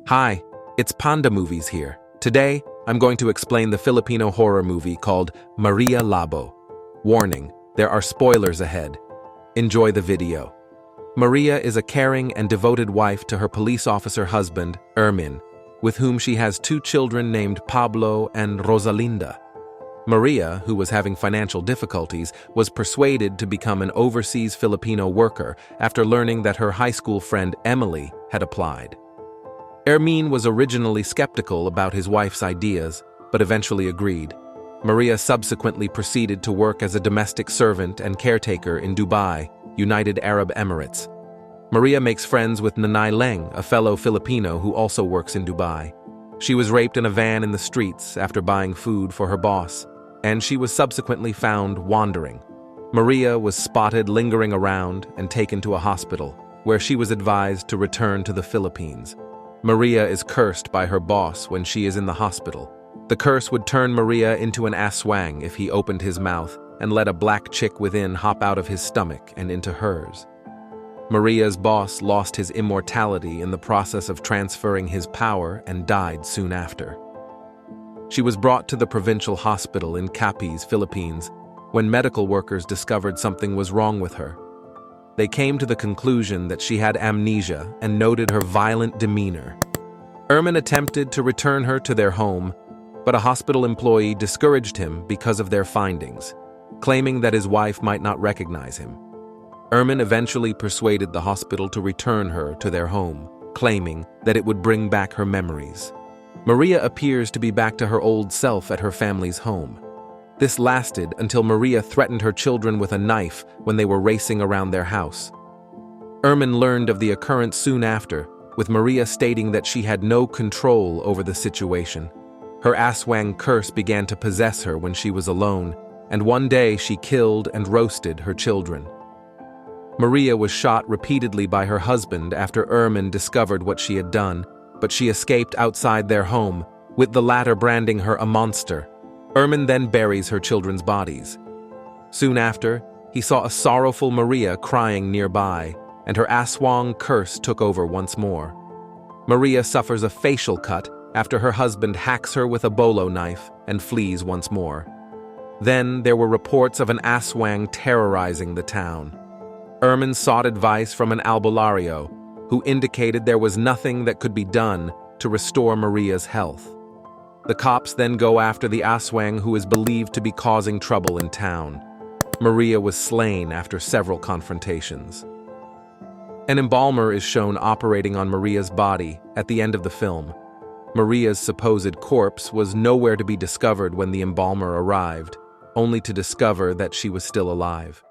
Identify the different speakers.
Speaker 1: Hi, it's Panda Movies here. Today, I'm going to explain the Filipino horror movie called Maria Labo. Warning, there are spoilers ahead. Enjoy the video. Maria is a caring and devoted wife to her police officer husband, Ermin, with whom she has two children named Pablo and Rosalinda. Maria, who was having financial difficulties, was persuaded to become an overseas Filipino worker after learning that her high school friend Emily had applied. Ermin was originally skeptical about his wife's ideas, but eventually agreed. Maria subsequently proceeded to work as a domestic servant and caretaker in Dubai, United Arab Emirates. Maria makes friends with Nanay Leng, a fellow Filipino who also works in Dubai. She was raped in a van in the streets after buying food for her boss, and she was subsequently found wandering. Maria was spotted lingering around and taken to a hospital, where she was advised to return to the Philippines. Maria is cursed by her boss when she is in the hospital. The curse would turn Maria into an aswang if he opened his mouth and let a black chick within hop out of his stomach and into hers. Maria's boss lost his immortality in the process of transferring his power and died soon after. She was brought to the provincial hospital in Capiz, Philippines, when medical workers discovered something was wrong with her. They came to the conclusion that she had amnesia and noted her violent demeanor. Ermin attempted to return her to their home, but a hospital employee discouraged him because of their findings, claiming that his wife might not recognize him. Ermin eventually persuaded the hospital to return her to their home, claiming that it would bring back her memories. Maria appears to be back to her old self at her family's home. This lasted until Maria threatened her children with a knife when they were racing around their house. Ermin learned of the occurrence soon after, with Maria stating that she had no control over the situation. Her aswang curse began to possess her when she was alone, and one day she killed and roasted her children. Maria was shot repeatedly by her husband after Ermin discovered what she had done, but she escaped outside their home, with the latter branding her a monster. Ermin then buries her children's bodies. Soon after, he saw a sorrowful Maria crying nearby, and her aswang curse took over once more. Maria suffers a facial cut after her husband hacks her with a bolo knife and flees once more. Then there were reports of an aswang terrorizing the town. Ermin sought advice from an albulario, who indicated there was nothing that could be done to restore Maria's health. The cops then go after the aswang who is believed to be causing trouble in town. Maria was slain after several confrontations. An embalmer is shown operating on Maria's body at the end of the film. Maria's supposed corpse was nowhere to be discovered when the embalmer arrived, only to discover that she was still alive.